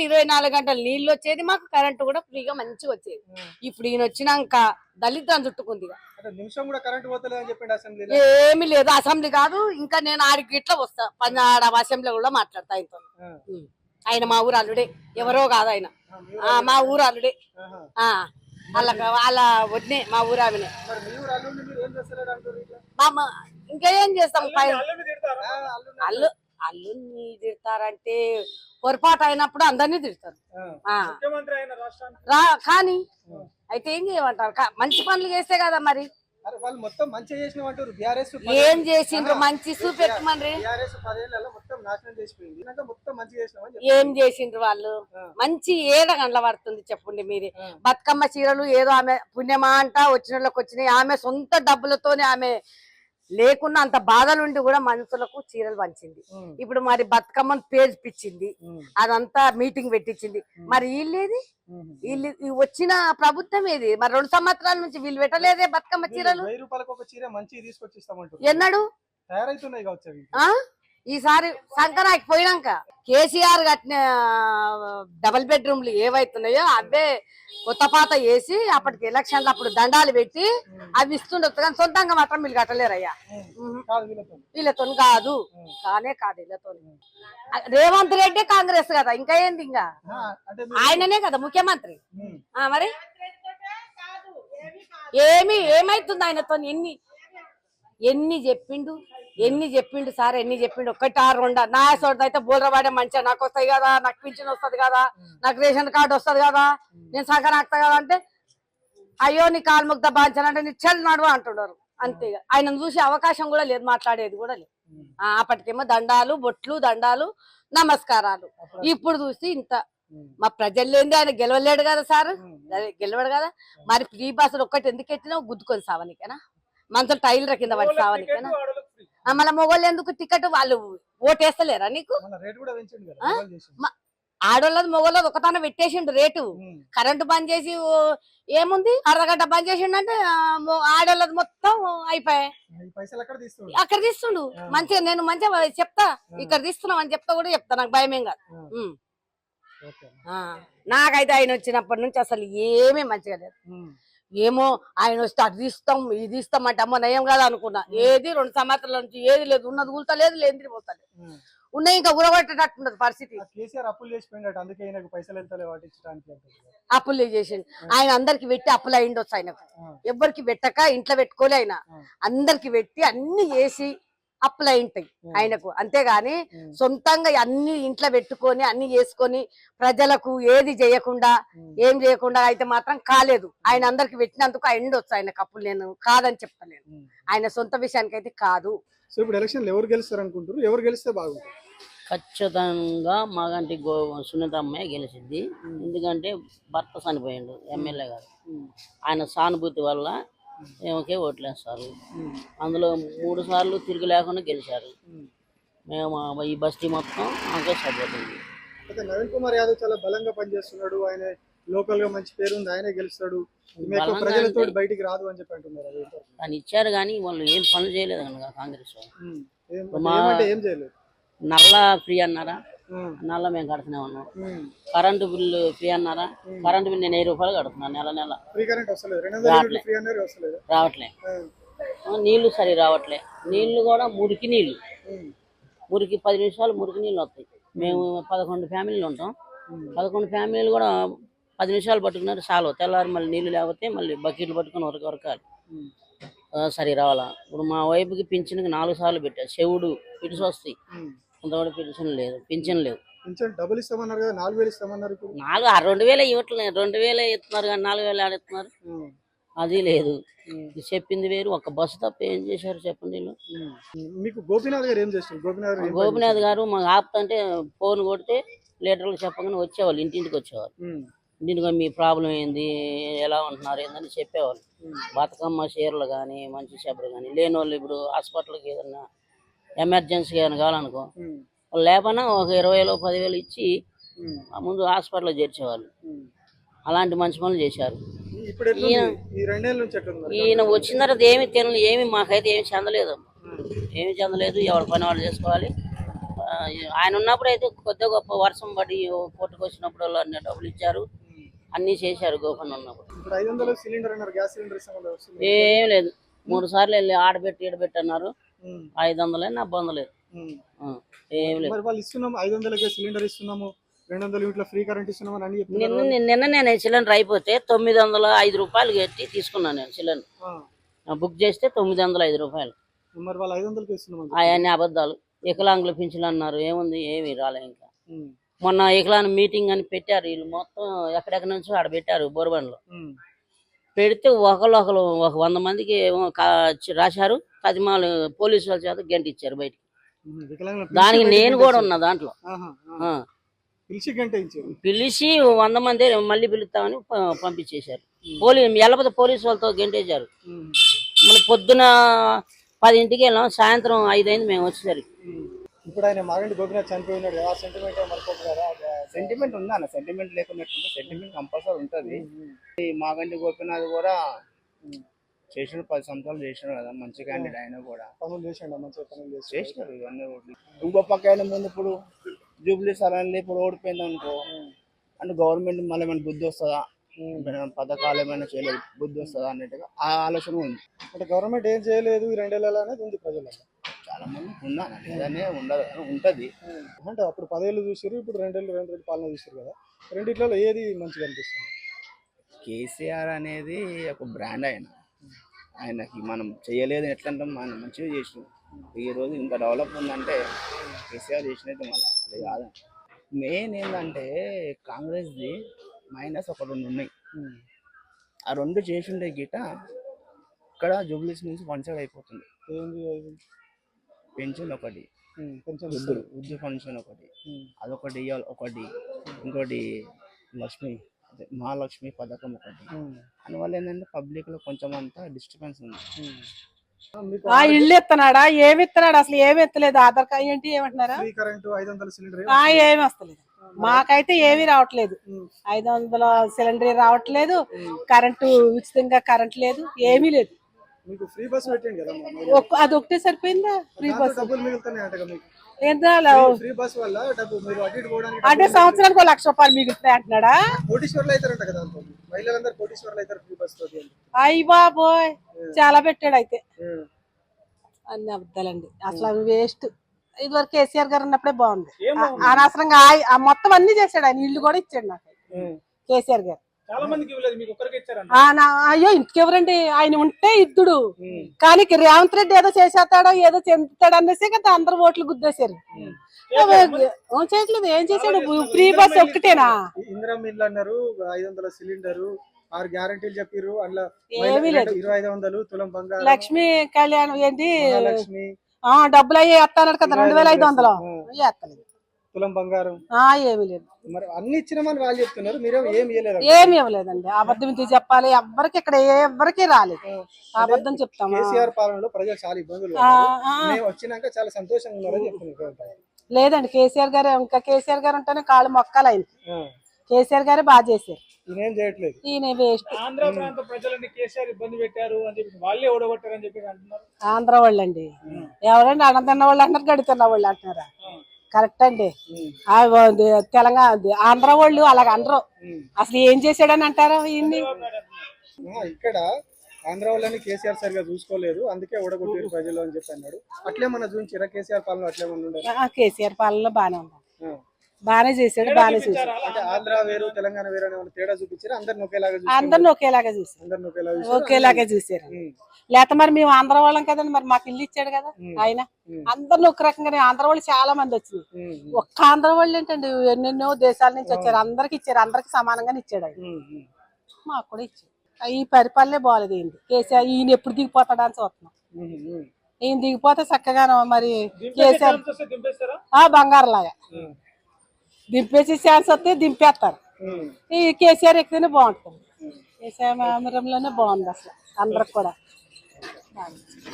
24 గంటలు నీళ్ళు వచ్చేది, మాకు కరెంటు కూడా ఫ్రీగా మంచిగా వచ్చేది. ఇప్పుడు ఈయన వచ్చినాక దళితం చుట్టుకుంది. ఏమి లేదు, అసెంబ్లీ కాదు. ఇంకా నేను ఆడికి ఇట్లా వస్తా, 16 అసెంబ్లీ కూడా మాట్లాడతా ఆయనతో. ఆయన మా ఊరు అల్లుడే, ఎవరో కాదు ఆయన, మా ఊరు అల్లుడే. వాళ్ళ వదినే, మా ఊరు ఆమెనే. ఇంకేం చేస్తాం? అల్లుని తిడతారంటే పొరపాటు అయినప్పుడు అందరినీ తిడతారు. కానీ అయితే ఏం చేయమంటారు? మంచి పనులు చేస్తే కదా మరి. ఏం చేసిండ్రు? మంచి చూపెట్టమని. ఏం చేసిండ్రు వాళ్ళు? మంచి ఏడ గంటల పడుతుంది చెప్పండి మీరే. బతుకమ్మ చీరలు ఏదో ఆమె పుణ్యమా అంట వచ్చిన వాళ్ళకి వచ్చినాయి. ఆమె సొంత డబ్బులతోనే, ఆమె లేకున్నా అంత బాధలుండి కూడా మనుషులకు చీరలు పంచింది. ఇప్పుడు మరి బతుకమ్మను పేర్పించింది, అదంతా మీటింగ్ పెట్టించింది. మరి వీళ్ళేది? వీళ్ళు వచ్చిన ప్రభుత్వం ఏది? మరి 2 సంవత్సరాల నుంచి వీళ్ళు పెట్టలేదే బతుకమ్మ చీరలు. ఎన్నడు ఈసారి సంక్రాంతికి పోయినాక కేసీఆర్ కట్టిన డబుల్ బెడ్రూమ్లు ఏవైతున్నాయో అవే కొత్త పాత వేసి అప్పటికి ఎలక్షన్లు అప్పుడు దండాలు పెట్టి అవి ఇస్తుండొచ్చు. కానీ సొంతంగా మాత్రం వీళ్ళు కట్టలేరయ్యా. వీళ్ళతో కాదు, కానే కాదు వీళ్ళతో. రేవంత్ రెడ్డి కాంగ్రెస్ కదా, ఇంకా ఏంది? ఇంకా ఆయననే కదా ముఖ్యమంత్రి. మరి ఏమైతుంది ఆయనతో? ఎన్ని చెప్పిండు సార్, ఎన్ని చెప్పిండు? 1 or 2 నా సోడ అయితే బోల్రవాడే మంచిగా నాకు వస్తాయి కదా, నాకు పింఛన్ వస్తుంది కదా, నాకు రేషన్ కార్డు వస్తుంది కదా, నేను సంక్రాంతి కదా అంటే, అయ్యో నీ కాలు ముక్త బాంచాలంటే నీ చెల్లి నడువ అంటున్నారు. అంతే. ఆయనను చూసే అవకాశం కూడా లేదు, మాట్లాడేది కూడా లేదు. అప్పటికేమో దండాలు, బొట్లు, దండాలు, నమస్కారాలు. ఇప్పుడు చూసి ఇంత మా ప్రజలు ఏంది? ఆయన గెలవలేడు కదా సార్, గెలవడు కదా. మరి ఫ్రీ బస్సులు ఒక్కటి ఎందుకు ఎట్టినా గుద్దుకొని సావనికేనా? మనతో టైలర్ కింద పడి సావనికేనా? మళ్ళీ మొగోళ్ళు ఎందుకు టికెట్? వాళ్ళు ఓటేస్తలేరా నీకు? ఆడోళ్ళది మొగోళ్ళది ఒకతాన పెట్టేసిండు రేటు. కరెంటు బంద్ చేసి ఏముంది, అర్ధగంట బంద్ చేసిండు అంటే ఆడోళ్ళది మొత్తం అయిపోయాయి. అక్కడ తీస్తుండు మంచిగా. నేను మంచిగా చెప్తా, ఇక్కడ తీస్తున్నాం అని చెప్తా కూడా చెప్తా, నాకు భయమేం కాదు. నాకైతే ఆయన వచ్చినప్పటి నుంచి అసలు ఏమీ మంచిగా లేదు. ఏమో ఆయన వస్తే అది ఇస్తాం ఇది ఇస్తాం అంటే అమ్మ నయం కదా అనుకున్నా. ఏది 2 సంవత్సరాల నుంచి ఏది లేదు, ఉన్నది కూలతలేదు, లేనిది పోతలేదు. ఉన్నాయి ఇంకా ఉరగొట్టేటట్టున్నది పరిస్థితి. అప్పులు చేసిండు ఆయన, అందరికి పెట్టి అప్పులు అయిండొచ్చు ఆయనకు. ఎవరికి పెట్టక ఇంట్లో పెట్టుకోలే ఆయన, అందరికి పెట్టి అన్ని చేసి అప్పులు అయింటాయి ఆయనకు. అంతేగాని సొంతంగా అన్ని ఇంట్లో పెట్టుకొని అన్ని చేసుకొని ప్రజలకు ఏది చేయకుండా ఏం చేయకుండా అయితే మాత్రం కాలేదు. ఆయన అందరికి పెట్టినందుకు అయిండొచ్చు ఆయనకు అప్పులు, నేను కాదని చెప్తలేను. ఆయన సొంత విషయానికి అయితే కాదు. సో ఇప్పుడు ఎలక్షన్ ఎవరు గెలుస్తారు అనుకుంటారు? ఎవరు గెలిస్తే బాగుంటుంది? ఖచ్చితంగా మాగంటి సునీతమ్మే గెలిచింది. ఎందుకంటే భర్త చనిపోయిండు ఎమ్మెల్యే గారు, ఆయన సానుభూతి వల్ల ఏమకే ఓట్లేస్తారు. అందులో 3 సార్లు తిరిగి లేకుండా గెలిచారు. మేము ఈ బస్తీ మొత్తం మాకే సపోర్ట్ ఉంది. నవీన్ కుమార్ యాదవ్ చాలా బలంగా పనిచేస్తున్నాడు, ఆయన లోకల్ గా మంచి పేరు ఉంది, ఆయనే గెలుస్తాడు, ప్రజలతో బయటికి రాదు అని చెప్పి అంటున్నారు. కానీ ఇచ్చారు కానీ వాళ్ళు ఏం పనులు చేయలేదు కనుక కాంగ్రెస్ ఏం చేయలేదు. నల్ల ఫ్రీ అన్నారా? నల్ల మేము కడుతూనే ఉన్నాం. కరెంటు బిల్లు ఫ్రీ అన్నారా? కరెంటు బిల్లు నేను 1000 రూపాయలు కడుతున్నాను నెల. రావట్లే. నీళ్లు సరి రావట్లే. నీళ్లు కూడా మురికి నీళ్లు, మురికి 10 నిమిషాలు మురికి నీళ్ళు వస్తాయి. మేము 11 ఫ్యామిలీలు ఉంటాం. 11 ఫ్యామిలీలు కూడా 10 నిమిషాలు పట్టుకున్నారు చాలు. తెల్లారి మళ్ళీ నీళ్లు లేకపోతే మళ్ళీ బకెట్లు పట్టుకుని ఉరకాలి. సరి రావాలా? ఇప్పుడు మా వైపుకి పింఛన్కి 4 సార్లు పెట్టారు. చెవుడు పిడిసి వస్తాయి, కొంతమంది పింఛన్ లేదు. డబ్బులు ఇస్తామన్నారు కదా, 4000 ఇస్తామన్నారు. 2000 ఇవ్వట్లేదు. 2000 ఇస్తున్నారు కానీ 4000 ఆడిస్తున్నారు. అది లేదు. చెప్పింది వేరు. ఒక బస్సు తప్ప ఏం చేశారు చెప్పండి. మీకు గోపీనాథ్ గారు ఏం చేస్తారు? గోపీనాథ్ గారు మాకు ఆపుతుంటే ఫోన్ కొడితే లీటర్లు చెప్పగానే వచ్చేవాళ్ళు, ఇంటింటికి వచ్చేవాళ్ళు. ఇంటికి మీ ప్రాబ్లం ఏంది, ఎలా ఉంటున్నారు ఏందని చెప్పేవాళ్ళు. బతుకమ్మ చీరలు కానీ మంచి చెప్పులు కానీ లేని వాళ్ళు ఇప్పుడు హాస్పిటల్కి ఏదన్నా ఎమర్జెన్సీగా ఏమైనా కావాలనుకో, లేపన్నా ఒక 20,000 10,000 ఇచ్చి ముందు హాస్పిటల్లో చేర్చేవాళ్ళు. అలాంటి మంచి పనులు చేశారు. ఈయన వచ్చిన తర్వాత ఏమి మాకైతే ఏమి చెందలేదు. ఎవరి పని వాళ్ళు చేసుకోవాలి. ఆయన ఉన్నప్పుడు అయితే కొద్దిగా గొప్ప వర్షం పడి పుట్టుకొచ్చినప్పుడు అన్ని డబ్బులు ఇచ్చారు, అన్ని చేశారు గోపన్న ఉన్నప్పుడు. ఇప్పుడు 500 సిలిండర్ అన్నారు, గ్యాస్ సిలిండర్ ఇస్తామన్నారు, వస్తుంది. ఏం లేదు, 3 సార్లు వెళ్ళి ఆడబెట్టి ఈడబెట్టి అన్నారు. 500 నా పొందలేదు. ఏం లేదు. మరి వాళ్ళు ఇస్తున్నాము 500కే సిలిండర్ ఇస్తున్నాము, 200 యూనిట్ల ఫ్రీ కరెంట్ ఇస్తున్నాము అని అన్ని చెప్తున్నారు. నిన్న నేను సిలిండర్ అయిపోతే 905 రూపాయలు కట్టి తీసుకున్నాను. నేను సిలిండర్ బుక్ చేస్తే 905 రూపాయలు. మరి వాళ్ళు 500కే ఇస్తున్నాము. అవన్నీ అబద్ధాలు. వికలాంగుల పింఛన్లు అన్నారు, ఏముంది, ఏమి రాలే. ఇంకా మొన్న వికలాంగ మీటింగ్ అని పెట్టారు, వీళ్ళు మొత్తం ఎక్కడెక్కడి నుంచో ఆడ పెట్టారు బోర్బండ్లో. పెడితే ఒకరు ఒక 100 మందికి ఏమో రాశారు, 10 పోలీసు వాళ్ళ చేత గంట ఇచ్చారు బయటికి. దానికి నేను కూడా ఉన్నా దాంట్లో. పిలిచి 100 మంది మళ్ళీ పిలుస్తామని పంపించేశారు. వెళ్ళకపోతే పోలీసు వాళ్ళతో గంటేశారు. మళ్ళీ పొద్దున 10ంటికి వెళ్ళాం, సాయంత్రం 5 అయింది మేము వచ్చేసరికి. ఇప్పుడు ఆయన మాగంటి గోపినాథ్ చనిపోయినాడు, ఆ సెంటిమెంట్ మర్చిపోతున్నారా? సెంటిమెంట్ ఉందా అన్న? సెంటిమెంట్ లేకున్నట్టుంటే సెంటిమెంట్ కంపల్సరీ ఉంటుంది. ఈ మాగంటి గోపినాథ్ కూడా చేసిన 10 సంవత్సరాలు చేసినాడు కదా, మంచి క్యాండిడేట్. ఆయన కూడా పనులు చేసినాడు, మంచిగా పనులు చేసినారు ఇవన్నీ. ఇంకో పక్క ఆయన ముందు ఇప్పుడు జూబ్లీ సడన్లీ ఇప్పుడు ఓడిపోయింది అనుకో, అంటే గవర్నమెంట్ మళ్ళీ ఏమైనా బుద్ధి వస్తుందా, పథకాలు ఏమైనా చేయలేదు, బుద్ధి వస్తుందా అన్నట్టుగా ఆ ఆలోచన ఉంది. అంటే గవర్నమెంట్ ఏం చేయలేదు ఈ 2 ఏళ్ళ అనేది ఉంది ప్రజలలో. చాలా మంది ఉన్నా లేదనే ఉండదు, ఉంటది. అంటే అప్పుడు 10 ఏళ్ళు చూసారు, ఇప్పుడు 2 ఏళ్ళు రేవంత్ రెడ్డి పాలన చూసారు కదా, రెండిట్లలో ఏది మంచిగా అనిపిస్తుంది? కేసీఆర్ అనేది ఒక బ్రాండ్. ఆయనకి మనం చేయలేదు ఎట్లంటాం, మనం మంచిగా చేసినాం. ఈ రోజు ఇంత డెవలప్ ఉందంటే కేసీఆర్ చేసినట్టు మళ్ళీ అది కాదు. మెయిన్ ఏంటంటే కాంగ్రెస్ది మైనస్ ఒక 2 ఉన్నాయి. ఆ 2 చేసిండే గిట ఇక్కడ జూబ్లీస్ నుంచి 1 సైడ్ అయిపోతుంది. పెన్షన్ ఒకటి, వృద్ధు పెన్షన్ ఒకటి, అదొకటి ఒకటి, ఇంకోటి మహాలక్ష్మి పథకం ఒకటి. అందువల్ల ఏంటంటే పబ్లిక్ లో కొంచెం అంతా డిస్టర్బెన్స్ ఉంది. ఇల్లు ఎత్తనాడా, ఏమి ఎత్తనాడు, అసలు ఏమి ఎత్తలేదు. ఆధార్ కార్డు ఏంటి ఏమంటున్నారా, ఏమి వస్తలేదు. మాకైతే ఏమీ రావట్లేదు. 500 సిలిండర్ రావట్లేదు, కరెంటు ఉచితంగా కరెంట్ లేదు, ఏమీ లేదు. అది ఒకటే సరిపోయిందా? ఫ్రీ బస్ అంటే సంవత్సరానికి 1 లక్ష రూపాయలు మిగులుతాయి అంటున్నాడా? అయ్యి బాబోయ్, చాలా పెట్టాడు అయితే. అన్ని అబద్ధాలండి, అసలు వేస్ట్. ఇదివరకు కేసీఆర్ గారు ఉన్నప్పుడే బాగుంది. అనవసరంగా మొత్తం అన్ని చేశాడు ఆయన. ఇల్లు కూడా ఇచ్చాడు నాకు కేసీఆర్ గారు. అయ్యో ఇంటికెవరండి, ఆయన ఉంటే ఇద్దుడు. కానీ రేవంత్ రెడ్డి ఏదో చేసేస్తాడో ఏదో చెందుతాడు అనేసి కదా అందరు ఓట్లు గుద్దేశారు. చేయట్లేదు, ఏం చేశాడు? Free bus ఒక్కటేనా? ఇందిరమ్మ అన్నారు, 500 సిలిండరు, 6 గ్యారంటీలు చెప్పారు. అందులో ఏమీ లేదు. 2500 తులం బంగారం, లక్ష్మీ కళ్యాణం ఏంటి, లక్ష్మి డబ్బులు అయ్యి ఎత్తాడు కదా, 2500 ఎత్తలేదు. తులం బంగారం ఏమీ లేదు. మరి అన్ని ఇచ్చినామని వాళ్ళు చెప్తున్నారు, మీరేమో ఏమి ఇవ్వలేదు. ఏమి ఇవ్వలేదండి, అబద్ధం ఇది చెప్పాలి. ఎవ్వరికి ఇక్కడ ఎవరికి రాలేదు, అబద్ధం చెప్తాం. కేసీఆర్ పాలనలో ప్రజలు చాలా ఇబ్బందులు వచ్చినాక చాలా సంతోషంగా ఉన్నారని చెప్తున్నారు. లేదండి, కేసీఆర్ గారు ఇంకా కేసీఆర్ గారు ఉంటేనే కాళ్ళు మొక్కాలి ఆయన. కేసీఆర్ గారే బాగా చేశారు, ఈయన చేయట్లేదు. ఈయన వేస్ట్. ఆంధ్ర ప్రాంత ప్రజలని కేసీఆర్ ఇబ్బంది పెట్టారు అని చెప్పి వాళ్ళే ఓడగొట్టారని చెప్పి అంటున్నారు. ఆంధ్ర వాళ్ళు అండి, ఎవరండి? అన్నం తిన్న వాళ్ళు అంటున్నారు, గడి తిన్న వాళ్ళు అంటున్నారా? కరెక్ట్ అండి. తెలంగాణ ఆంధ్ర వాళ్ళు అలాగ అనరు. అసలు ఏం చేశాడని అంటారు ఈయన్ని. ఇక్కడ ఆంధ్ర వాళ్ళని కేసీఆర్ సరిగా చూసుకోలేదు, అందుకే ఓడగొట్టారు ప్రజలు అని చెప్పి అన్నాడు. అట్లేమన్నా చూపించారా కేసీఆర్ పాలన? అట్లేమన్నా కేసీఆర్ పాలన బాగానే ఉంది, బాగానే చేశాడు, బాగానే చేశాడు. అంటే ఆంధ్ర వేరు తెలంగాణ వేరు అని తేడా చూపించారు? అందరిని ఒకేలాగా ఒకేలాగా చూసారు. లేకపోతే మరి మేము ఆంధ్ర వాళ్ళం కదండి, మరి మాకు ఇల్లు ఇచ్చాడు కదా ఆయన. అందరిని ఒక రకంగానే ఆంధ్ర వాళ్ళు చాలా మంది వచ్చింది. ఒక్క ఆంధ్ర వాళ్ళు ఏంటండి, ఎన్నెన్నో దేశాల నుంచి వచ్చారు, అందరికి ఇచ్చారు, అందరికి సమానంగానే ఇచ్చాడు ఆయన. మాకు కూడా ఇచ్చాడు. ఈ పరిపాలనే బాగాలేదు ఏంటి కేసీఆర్. ఈయన ఎప్పుడు దిగిపోతాడా అని చూస్తున్నాం. ఈయన దిగిపోతే చక్కగా మరి కేసీఆర్ బంగారు లాగా దింపేసి ఛాన్స్ వస్తే దింపేస్తారు. ఈ కేసీఆర్ ఎక్కితేనే బాగుంటుంది. కేసీఆర్ లోనే బాగుంది అసలు అందరికి కూడా.